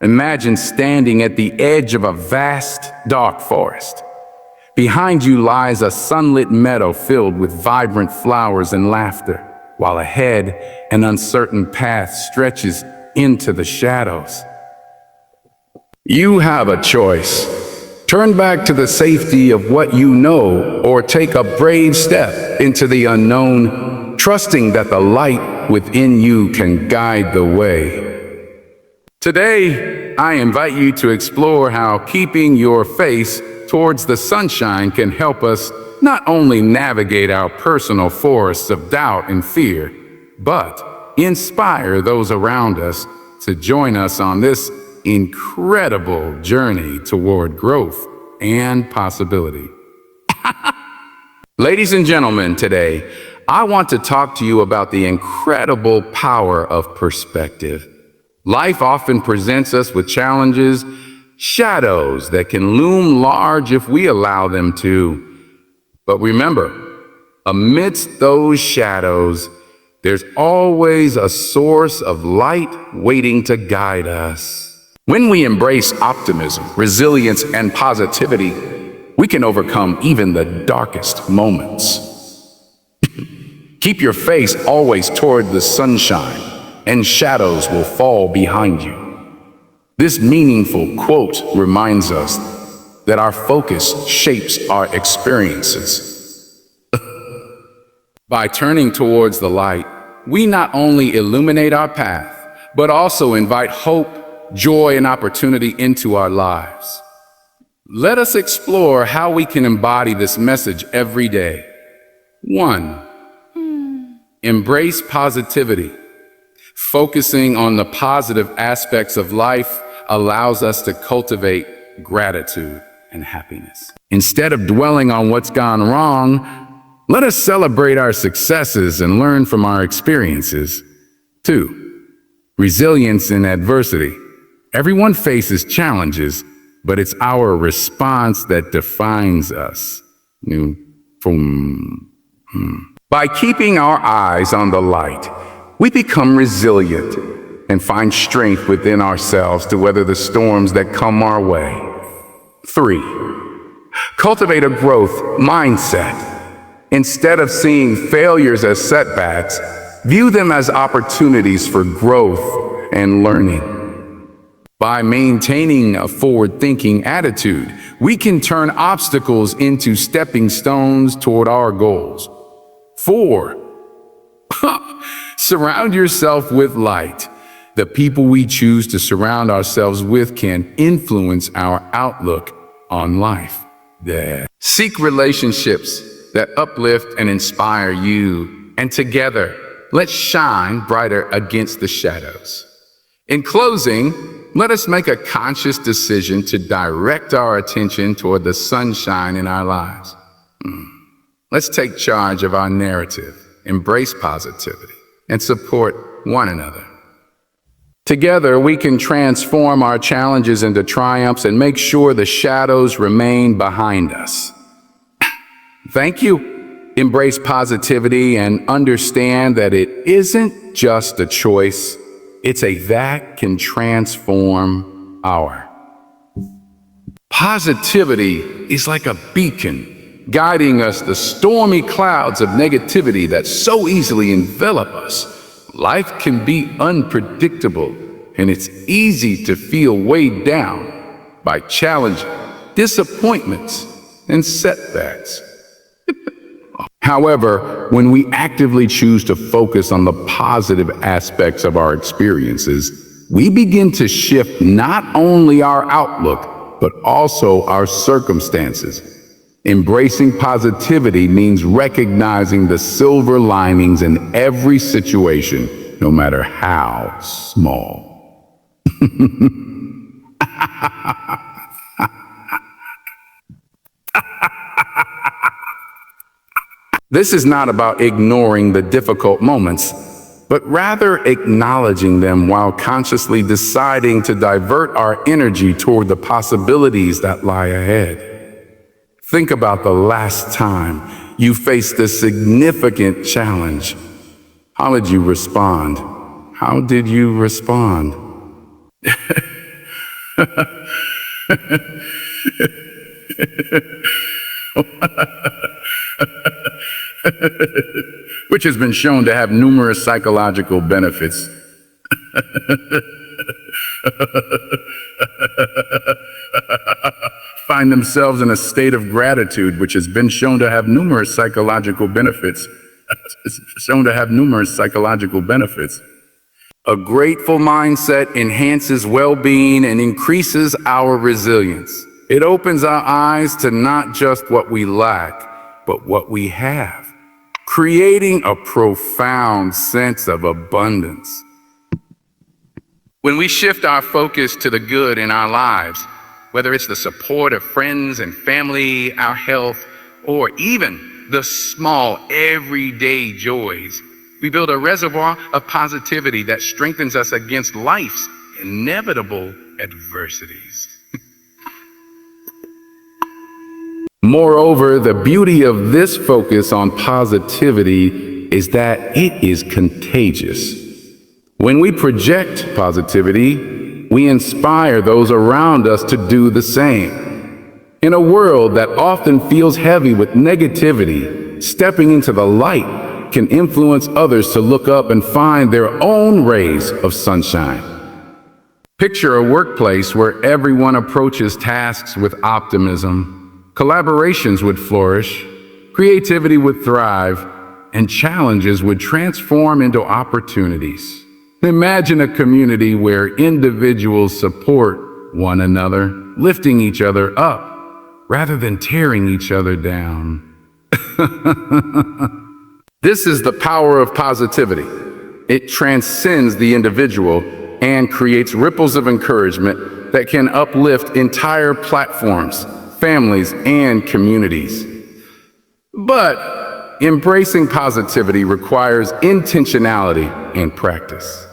Imagine standing at the edge of a vast, dark forest. Behind you lies a sunlit meadow filled with vibrant flowers and laughter, while ahead, an uncertain path stretches into the shadows. You have a choice. Turn back to the safety of what you know, or take a brave step into the unknown, trusting that the light within you can guide the way. Today, I invite you to explore how keeping your face towards the sunshine can help us not only navigate our personal forests of doubt and fear, but inspire those around us to join us on this incredible journey toward growth and possibility. Ladies and gentlemen, today, I want to talk to you about the incredible power of perspective. Life often presents us with challenges, shadows that can loom large if we allow them to. But remember, amidst those shadows, there's always a source of light waiting to guide us. When we embrace optimism, resilience, and positivity, we can overcome even the darkest moments. Keep your face always toward the sunshine, and shadows will fall behind you. This meaningful quote reminds us that our focus shapes our experiences. By turning towards the light, we not only illuminate our path, but also invite hope, joy, and opportunity into our lives. Let us explore how we can embody this message every day. 1. Embrace positivity. Focusing on the positive aspects of life allows us to cultivate gratitude and happiness. Instead of dwelling on what's gone wrong, let us celebrate our successes and learn from our experiences. 2. Resilience in adversity. Everyone faces challenges, but it's our response that defines us. By keeping our eyes on the light, we become resilient and find strength within ourselves to weather the storms that come our way. 3. Cultivate a growth mindset. Instead of seeing failures as setbacks, view them as opportunities for growth and learning. By maintaining a forward-thinking attitude, we can turn obstacles into stepping stones toward our goals. 4. Surround yourself with light. The people we choose to surround ourselves with can influence our outlook on life. Seek relationships that uplift and inspire you, and together, let's shine brighter against the shadows. In closing, let us make a conscious decision to direct our attention toward the sunshine in our lives. Let's take charge of our narrative, embrace positivity, and support one another. Together, we can transform our challenges into triumphs and make sure the shadows remain behind us. Thank you. Embrace positivity and understand that it isn't just a choice, it's a that can transform our. Positivity is like a beacon, guiding us the stormy clouds of negativity that so easily envelop us. Life can be unpredictable, and it's easy to feel weighed down by challenges, disappointments, and setbacks. However, when we actively choose to focus on the positive aspects of our experiences, we begin to shift not only our outlook, but also our circumstances. Embracing positivity means recognizing the silver linings in every situation, no matter how small. This is not about ignoring the difficult moments, but rather acknowledging them while consciously deciding to divert our energy toward the possibilities that lie ahead. Think about the last time you faced a significant challenge. How did you respond? How did you respond? which has been shown to have numerous psychological benefits. Find themselves in a state of gratitude, which has been shown to have numerous psychological benefits. It's shown to have numerous psychological benefits. A grateful mindset enhances well-being and increases our resilience. It opens our eyes to not just what we lack, but what we have, creating a profound sense of abundance. When we shift our focus to the good in our lives, whether it's the support of friends and family, our health, or even the small everyday joys, we build a reservoir of positivity that strengthens us against life's inevitable adversities. Moreover, the beauty of this focus on positivity is that it is contagious. When we project positivity, we inspire those around us to do the same. In a world that often feels heavy with negativity, stepping into the light can influence others to look up and find their own rays of sunshine. Picture a workplace where everyone approaches tasks with optimism. Collaborations would flourish, creativity would thrive, and challenges would transform into opportunities. Imagine a community where individuals support one another, lifting each other up rather than tearing each other down. This is the power of positivity. It transcends the individual and creates ripples of encouragement that can uplift entire platforms, families, and communities. But embracing positivity requires intentionality and practice.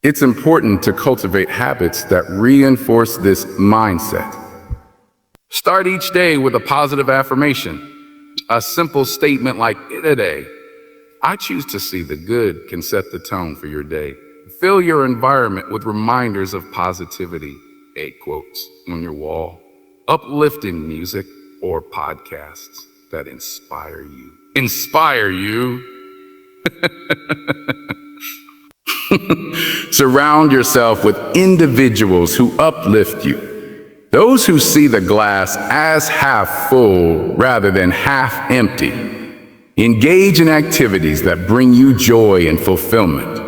It's important to cultivate habits that reinforce this mindset. Start each day with a positive affirmation. A simple statement like, "Today, I choose to see the good," can set the tone for your day. Fill your environment with reminders of positivity, quotes on your wall, uplifting music, or podcasts that inspire you. Inspire you. Surround yourself with individuals who uplift you. Those who see the glass as half full rather than half empty. Engage in activities that bring you joy and fulfillment,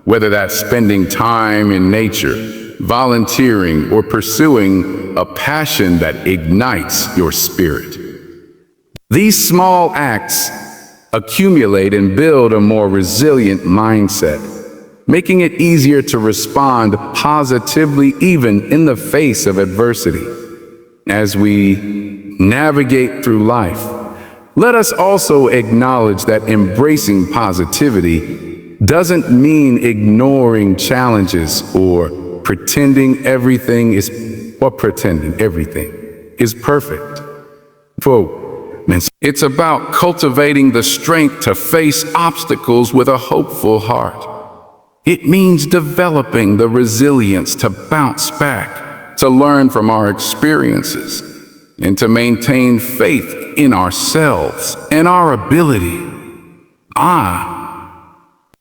whether that's spending time in nature, volunteering, or pursuing a passion that ignites your spirit. These small acts accumulate and build a more resilient mindset, making it easier to respond positively even in the face of adversity. As we navigate through life, let us also acknowledge that embracing positivity doesn't mean ignoring challenges or pretending everything is perfect. It's about cultivating the strength to face obstacles with a hopeful heart. It means developing the resilience to bounce back, to learn from our experiences, and to maintain faith in ourselves and our ability.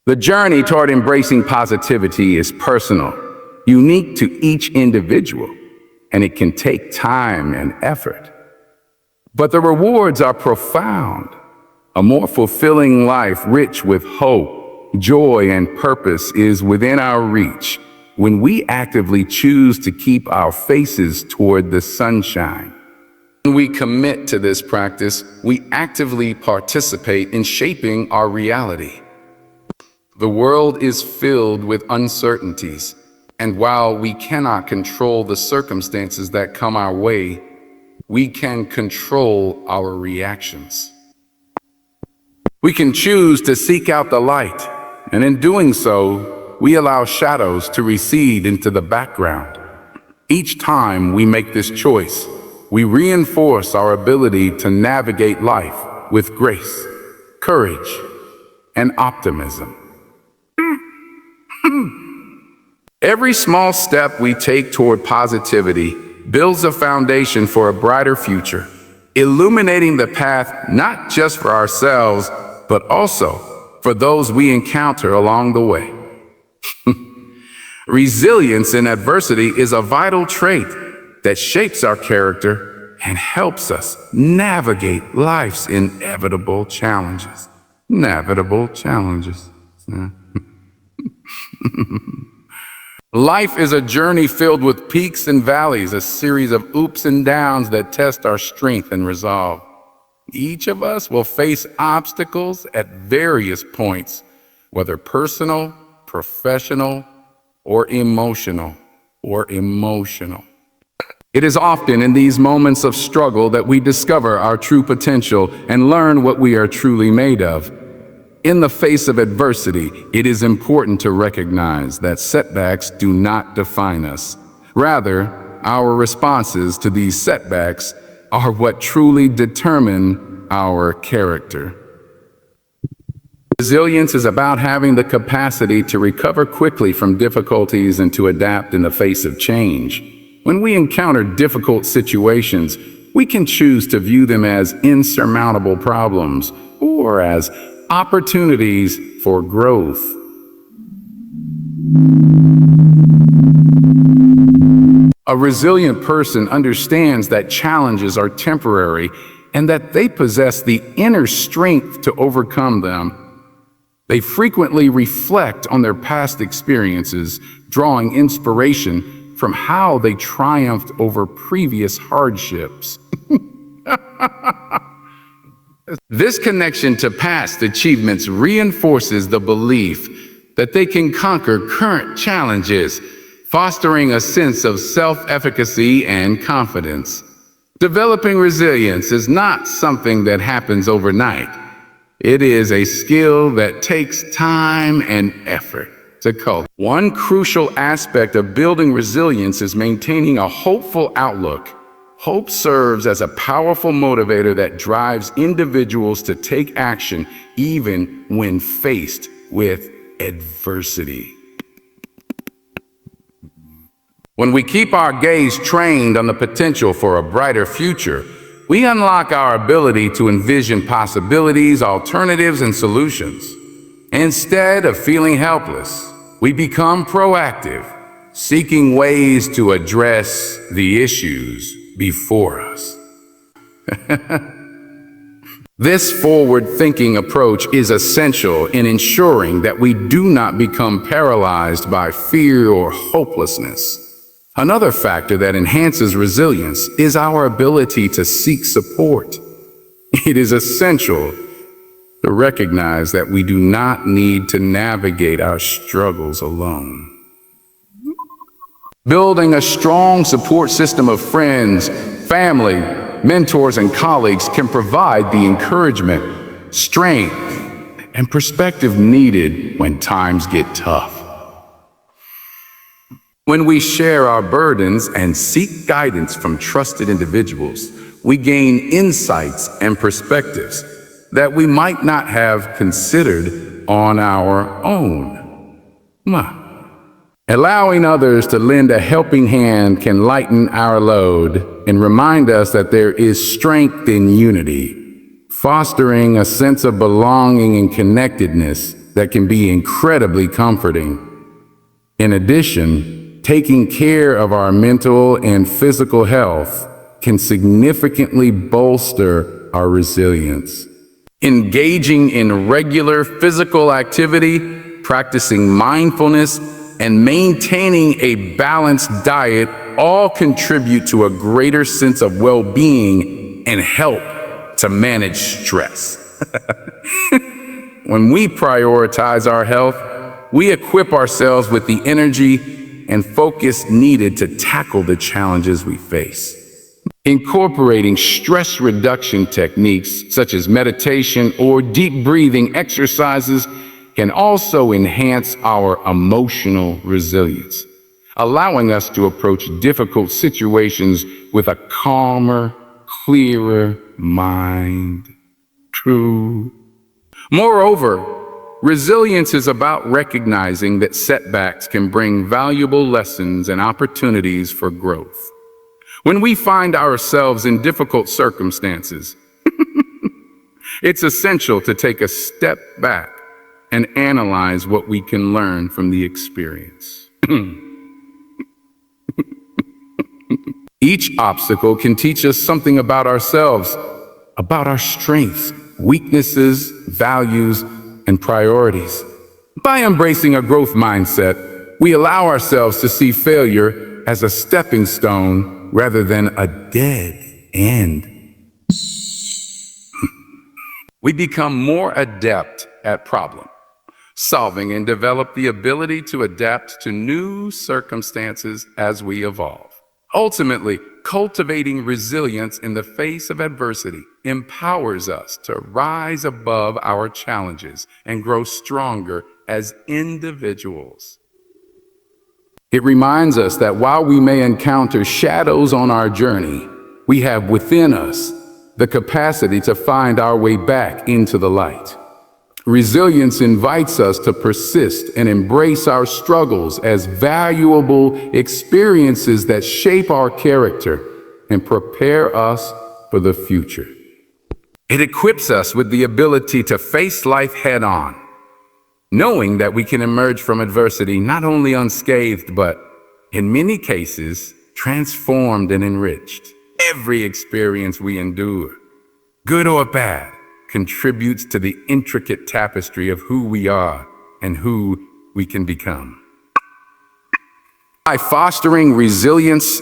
The journey toward embracing positivity is personal, unique to each individual, and it can take time and effort. But the rewards are profound. A more fulfilling life, rich with hope, joy, and purpose, is within our reach when we actively choose to keep our faces toward the sunshine. When we commit to this practice, we actively participate in shaping our reality. The world is filled with uncertainties, and while we cannot control the circumstances that come our way, we can control our reactions. We can choose to seek out the light, and in doing so, we allow shadows to recede into the background. Each time we make this choice, we reinforce our ability to navigate life with grace, courage, and optimism. Every small step we take toward positivity builds a foundation for a brighter future, illuminating the path not just for ourselves, but also for those we encounter along the way. Resilience in adversity is a vital trait that shapes our character and helps us navigate life's inevitable challenges. Inevitable challenges. Life is a journey filled with peaks and valleys, a series of oops and downs that test our strength and resolve. Each of us will face obstacles at various points, whether personal, professional, or emotional. It is often in these moments of struggle that we discover our true potential and learn what we are truly made of. In the face of adversity, it is important to recognize that setbacks do not define us. Rather, our responses to these setbacks are what truly determine our character. Resilience is about having the capacity to recover quickly from difficulties and to adapt in the face of change. When we encounter difficult situations, we can choose to view them as insurmountable problems or as opportunities for growth. A resilient person understands that challenges are temporary and that they possess the inner strength to overcome them. They frequently reflect on their past experiences, drawing inspiration from how they triumphed over previous hardships. This connection to past achievements reinforces the belief that they can conquer current challenges, fostering a sense of self-efficacy and confidence. Developing resilience is not something that happens overnight. It is a skill that takes time and effort to cultivate. One crucial aspect of building resilience is maintaining a hopeful outlook. Hope serves as a powerful motivator that drives individuals to take action even when faced with adversity. When we keep our gaze trained on the potential for a brighter future, we unlock our ability to envision possibilities, alternatives, and solutions. Instead of feeling helpless, we become proactive, seeking ways to address the issues before us. This forward-thinking approach is essential in ensuring that we do not become paralyzed by fear or hopelessness. Another factor that enhances resilience is our ability to seek support. It is essential to recognize that we do not need to navigate our struggles alone. Building a strong support system of friends, family, mentors, and colleagues can provide the encouragement, strength, and perspective needed when times get tough. When we share our burdens and seek guidance from trusted individuals, we gain insights and perspectives that we might not have considered on our own. Allowing others to lend a helping hand can lighten our load and remind us that there is strength in unity, fostering a sense of belonging and connectedness that can be incredibly comforting. In addition, taking care of our mental and physical health can significantly bolster our resilience. Engaging in regular physical activity, practicing mindfulness, and maintaining a balanced diet all contribute to a greater sense of well-being and help to manage stress. When we prioritize our health, we equip ourselves with the energy and focus needed to tackle the challenges we face. Incorporating stress reduction techniques such as meditation or deep breathing exercises can also enhance our emotional resilience, allowing us to approach difficult situations with a calmer, clearer mind. True. Moreover, Resilience is about recognizing that setbacks can bring valuable lessons and opportunities for growth. When we find ourselves in difficult circumstances, it's essential to take a step back and analyze what we can learn from the experience. Each obstacle can teach us something about ourselves, about our strengths, weaknesses, values, and priorities. By embracing a growth mindset, we allow ourselves to see failure as a stepping stone rather than a dead end. We become more adept at problem solving and develop the ability to adapt to new circumstances as we evolve. Ultimately, cultivating resilience in the face of adversity empowers us to rise above our challenges and grow stronger as individuals. It reminds us that while we may encounter shadows on our journey, we have within us the capacity to find our way back into the light. Resilience invites us to persist and embrace our struggles as valuable experiences that shape our character and prepare us for the future. It equips us with the ability to face life head-on, knowing that we can emerge from adversity not only unscathed, but, in many cases, transformed and enriched. Every experience we endure, good or bad, contributes to the intricate tapestry of who we are and who we can become. By fostering resilience,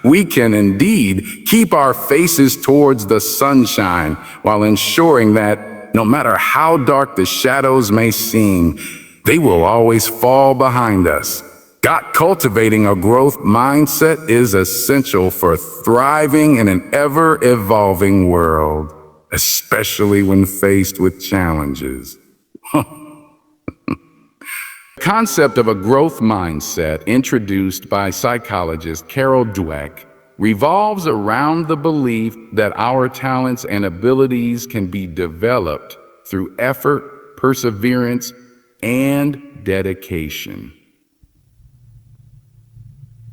we can indeed keep our faces towards the sunshine while ensuring that no matter how dark the shadows may seem, they will always fall behind us. Cultivating a growth mindset is essential for thriving in an ever-evolving world, especially when faced with challenges. The concept of a growth mindset, introduced by psychologist Carol Dweck, revolves around the belief that our talents and abilities can be developed through effort, perseverance, and dedication.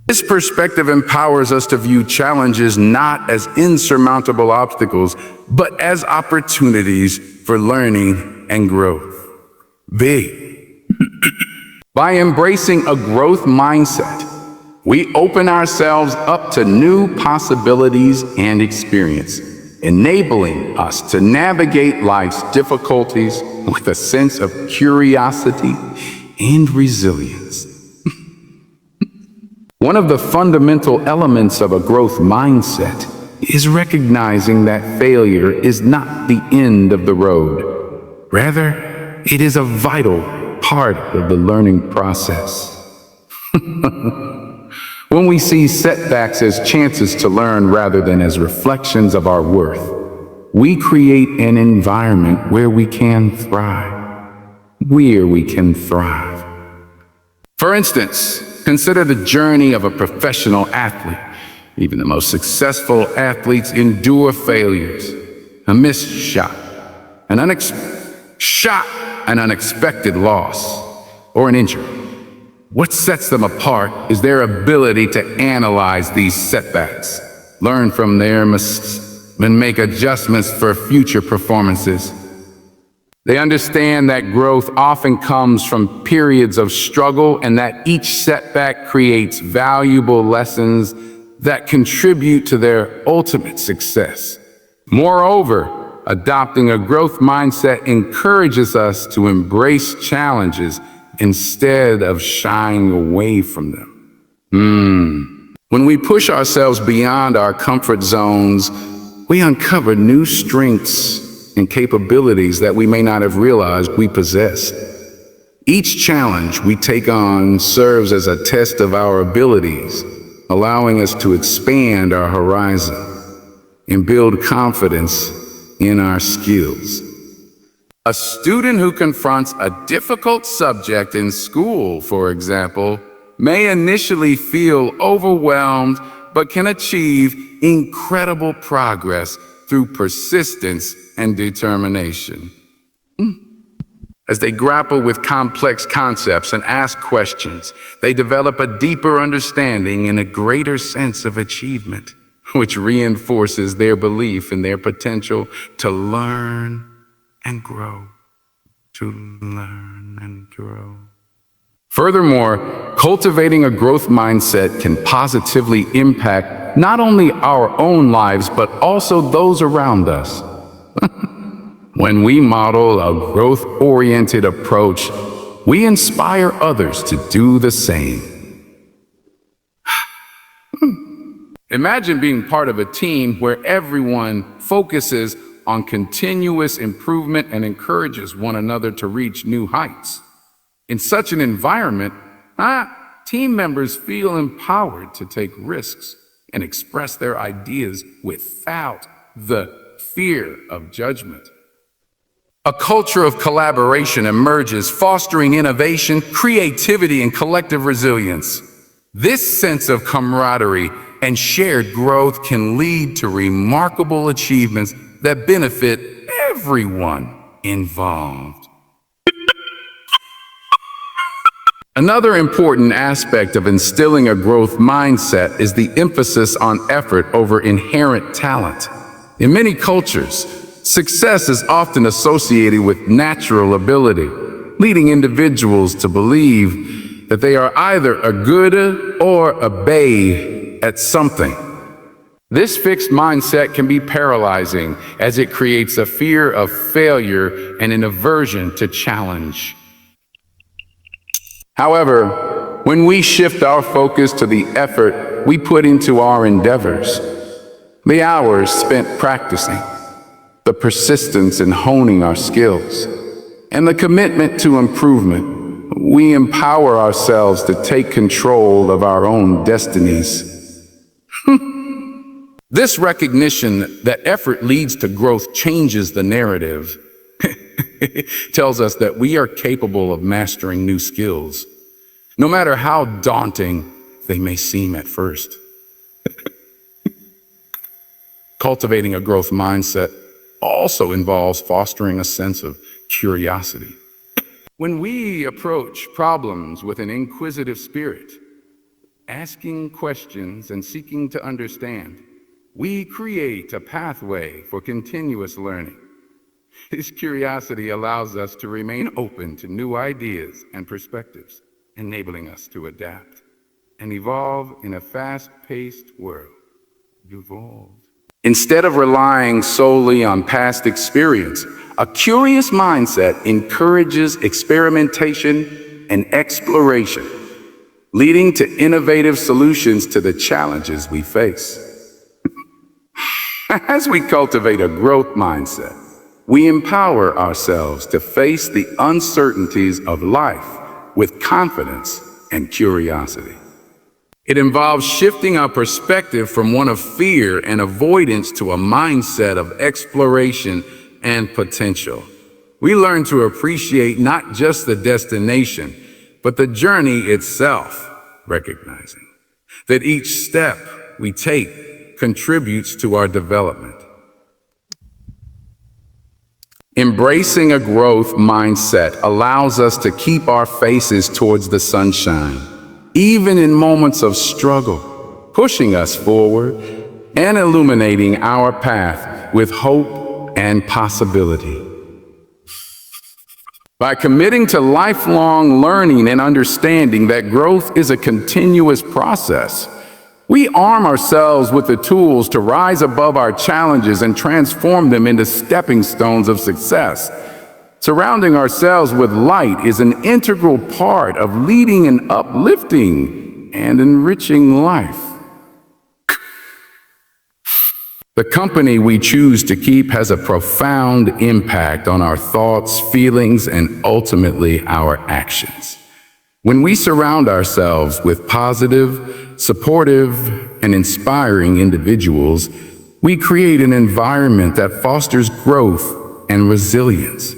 This perspective empowers us to view challenges not as insurmountable obstacles, but as opportunities for learning and growth. By embracing a growth mindset, we open ourselves up to new possibilities and experience, enabling us to navigate life's difficulties with a sense of curiosity and resilience. One of the fundamental elements of a growth mindset is recognizing that failure is not the end of the road. Rather, it is a vital part of the learning process. When we see setbacks as chances to learn rather than as reflections of our worth, we create an environment where we can thrive. For instance, consider the journey of a professional athlete. Even the most successful athletes endure failures, a missed shot, an unexpected loss, or an injury. What sets them apart is their ability to analyze these setbacks, learn from their mistakes, and make adjustments for future performances. They understand that growth often comes from periods of struggle and that each setback creates valuable lessons that contribute to their ultimate success. Moreover, adopting a growth mindset encourages us to embrace challenges instead of shying away from them. When we push ourselves beyond our comfort zones, we uncover new strengths and capabilities that we may not have realized we possessed. Each challenge we take on serves as a test of our abilities, allowing us to expand our horizon and build confidence in our skills. A student who confronts a difficult subject in school, for example, may initially feel overwhelmed, but can achieve incredible progress through persistence and determination. As they grapple with complex concepts and ask questions, they develop a deeper understanding and a greater sense of achievement, which reinforces their belief in their potential to learn and grow, to learn and grow. Furthermore, cultivating a growth mindset can positively impact not only our own lives, but also those around us. When we model a growth-oriented approach, we inspire others to do the same. Imagine being part of a team where everyone focuses on continuous improvement and encourages one another to reach new heights. In such an environment, team members feel empowered to take risks and express their ideas without the fear of judgment. A culture of collaboration emerges, fostering innovation, creativity, and collective resilience. This sense of camaraderie and shared growth can lead to remarkable achievements that benefit everyone involved. Another important aspect of instilling a growth mindset is the emphasis on effort over inherent talent. In many cultures, success is often associated with natural ability, leading individuals to believe that they are either a good or a babe at something. This fixed mindset can be paralyzing as it creates a fear of failure and an aversion to challenge. However, when we shift our focus to the effort we put into our endeavors, the hours spent practicing, the persistence in honing our skills, and the commitment to improvement, we empower ourselves to take control of our own destinies. This recognition that effort leads to growth changes the narrative. It tells us that we are capable of mastering new skills, no matter how daunting they may seem at first. Cultivating a growth mindset also involves fostering a sense of curiosity. When we approach problems with an inquisitive spirit, asking questions and seeking to understand, we create a pathway for continuous learning. This curiosity allows us to remain open to new ideas and perspectives, enabling us to adapt and evolve in a fast-paced world. Instead of relying solely on past experience, a curious mindset encourages experimentation and exploration, leading to innovative solutions to the challenges we face. As we cultivate a growth mindset, we empower ourselves to face the uncertainties of life with confidence and curiosity. It involves shifting our perspective from one of fear and avoidance to a mindset of exploration and potential. We learn to appreciate not just the destination, but the journey itself, recognizing that each step we take contributes to our development. Embracing a growth mindset allows us to keep our faces towards the sunshine, even in moments of struggle, pushing us forward and illuminating our path with hope and possibility. By committing to lifelong learning and understanding that growth is a continuous process, we arm ourselves with the tools to rise above our challenges and transform them into stepping stones of success. Surrounding ourselves with light is an integral part of leading an uplifting and enriching life. The company we choose to keep has a profound impact on our thoughts, feelings, and ultimately our actions. When we surround ourselves with positive, supportive, and inspiring individuals, we create an environment that fosters growth and resilience.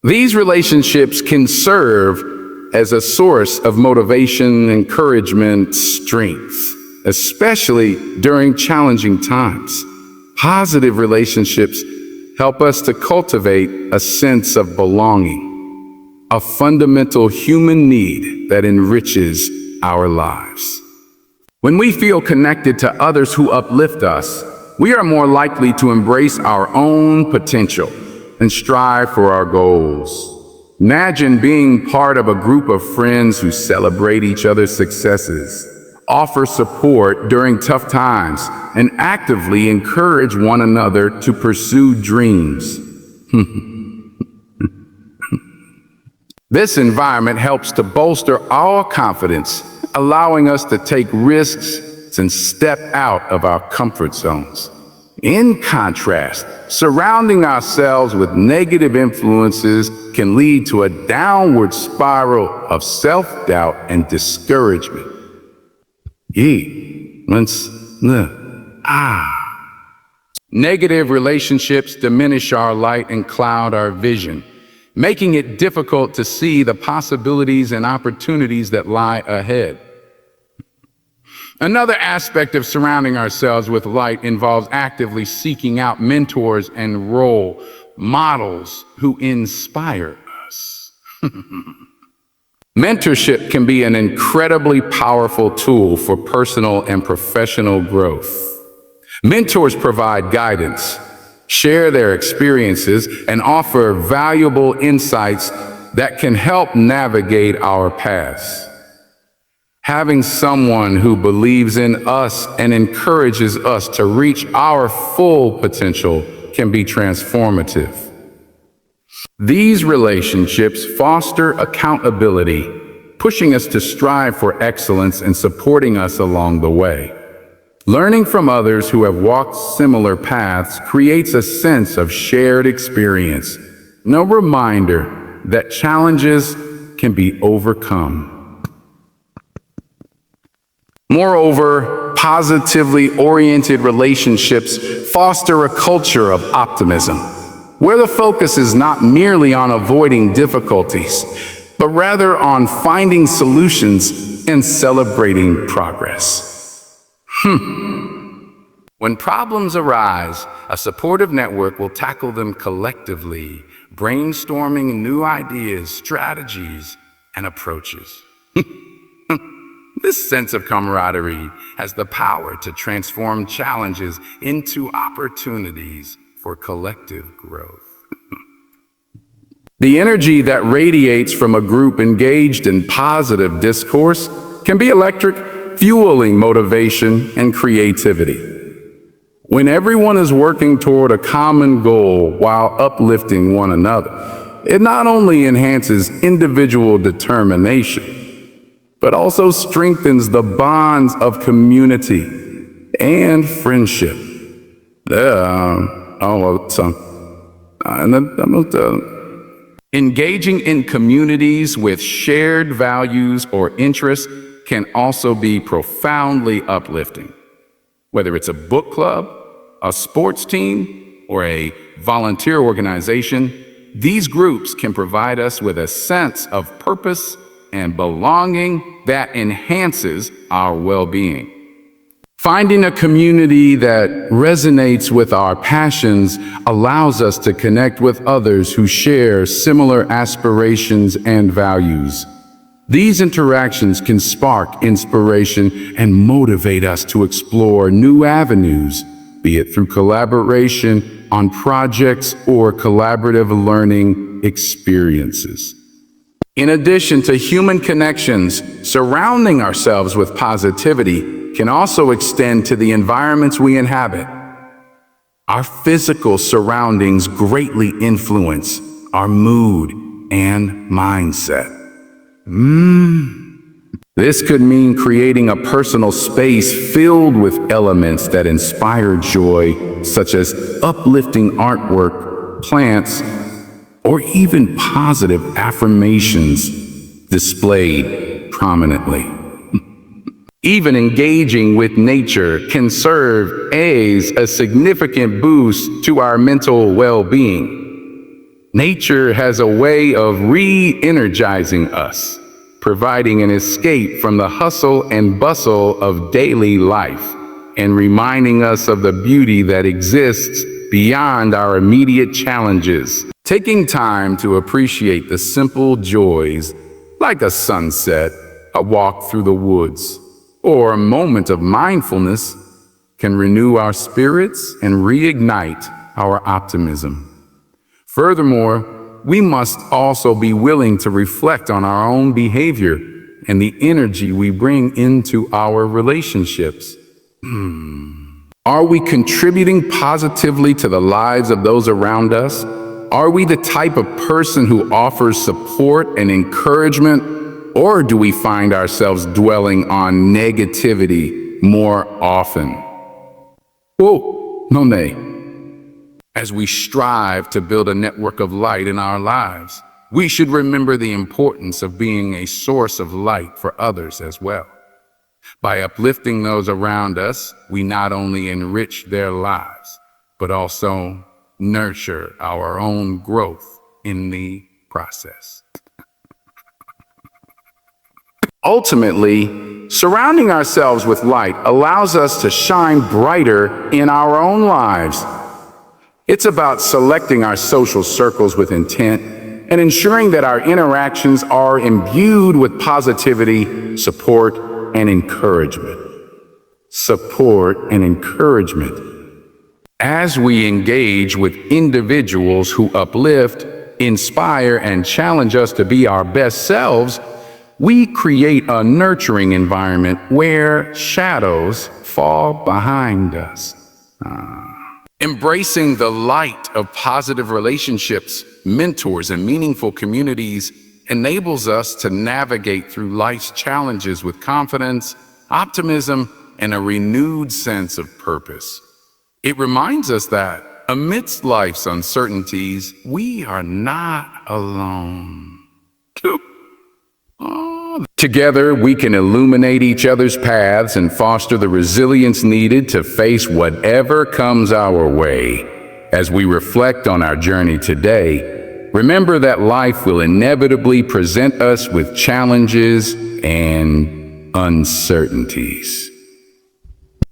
These relationships can serve as a source of motivation, encouragement, strength, especially during challenging times, Positive relationships help us to cultivate a sense of belonging, a fundamental human need that enriches our lives. When we feel connected to others who uplift us, we are more likely to embrace our own potential and strive for our goals. Imagine being part of a group of friends who celebrate each other's successes, offer support during tough times, and actively encourage one another to pursue dreams. This environment helps to bolster our confidence, allowing us to take risks and step out of our comfort zones. In contrast, surrounding ourselves with negative influences can lead to a downward spiral of self-doubt and discouragement. Negative relationships diminish our light and cloud our vision, making it difficult to see the possibilities and opportunities that lie ahead. Another aspect of surrounding ourselves with light involves actively seeking out mentors and role models who inspire us. Mentorship can be an incredibly powerful tool for personal and professional growth. Mentors provide guidance, share their experiences, and offer valuable insights that can help navigate our paths. Having someone who believes in us and encourages us to reach our full potential can be transformative. These relationships foster accountability, pushing us to strive for excellence and supporting us along the way. Learning from others who have walked similar paths creates a sense of shared experience, and a reminder that challenges can be overcome. Moreover, positively oriented relationships foster a culture of optimism, where the focus is not merely on avoiding difficulties, but rather on finding solutions and celebrating progress. When problems arise, a supportive network will tackle them collectively, brainstorming new ideas, strategies, and approaches. This sense of camaraderie has the power to transform challenges into opportunities for collective growth. The energy that radiates from a group engaged in positive discourse can be electric, fueling motivation and creativity. When everyone is working toward a common goal while uplifting one another, it not only enhances individual determination, but also strengthens the bonds of community and friendship. Engaging in communities with shared values or interests can also be profoundly uplifting. Whether it's a book club, a sports team, or a volunteer organization, these groups can provide us with a sense of purpose and belonging that enhances our well-being. Finding a community that resonates with our passions allows us to connect with others who share similar aspirations and values. These interactions can spark inspiration and motivate us to explore new avenues, be it through collaboration on projects or collaborative learning experiences. In addition to human connections, surrounding ourselves with positivity can also extend to the environments we inhabit. Our physical surroundings greatly influence our mood and mindset. This could mean creating a personal space filled with elements that inspire joy, such as uplifting artwork, plants, or even positive affirmations displayed prominently. Even engaging with nature can serve as a significant boost to our mental well-being. Nature has a way of re-energizing us, providing an escape from the hustle and bustle of daily life. and reminding us of the beauty that exists beyond our immediate challenges. Taking time to appreciate the simple joys, like a sunset, a walk through the woods, or a moment of mindfulness, can renew our spirits and reignite our optimism. Furthermore, we must also be willing to reflect on our own behavior and the energy we bring into our relationships. Are we contributing positively to the lives of those around us? Are we the type of person who offers support and encouragement, or do we find ourselves dwelling on negativity more often? Whoa, no nay. As we strive to build a network of light in our lives, we should remember the importance of being a source of light for others as well. By uplifting those around us, we not only enrich their lives, but also nurture our own growth in the process. Ultimately, surrounding ourselves with light allows us to shine brighter in our own lives. It's about selecting our social circles with intent and ensuring that our interactions are imbued with positivity, support, and encouragement. Support and encouragement. As we engage with individuals who uplift, inspire, and challenge us to be our best selves, we create a nurturing environment where shadows fall behind us. Embracing the light of positive relationships, mentors, and meaningful communities enables us to navigate through life's challenges with confidence, optimism, and a renewed sense of purpose. It reminds us that amidst life's uncertainties, we are not alone. Together, we can illuminate each other's paths and foster the resilience needed to face whatever comes our way. As we reflect on our journey today, remember that life will inevitably present us with challenges and uncertainties.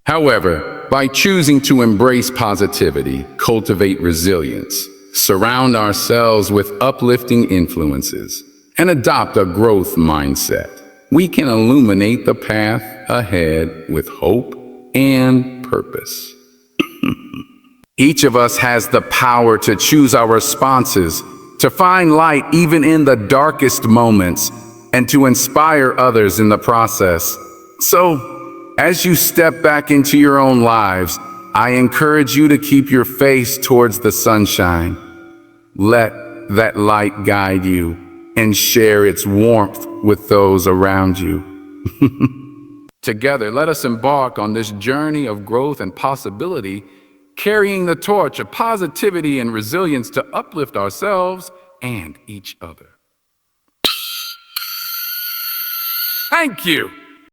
However, by choosing to embrace positivity, cultivate resilience, surround ourselves with uplifting influences, and adopt a growth mindset, we can illuminate the path ahead with hope and purpose. Each of us has the power to choose our responses, to find light even in the darkest moments, and to inspire others in the process. So, as you step back into your own lives, I encourage you to keep your face towards the sunshine. Let that light guide you and share its warmth with those around you. Together, let us embark on this journey of growth and possibility, carrying the torch of positivity and resilience to uplift ourselves and each other. Thank you.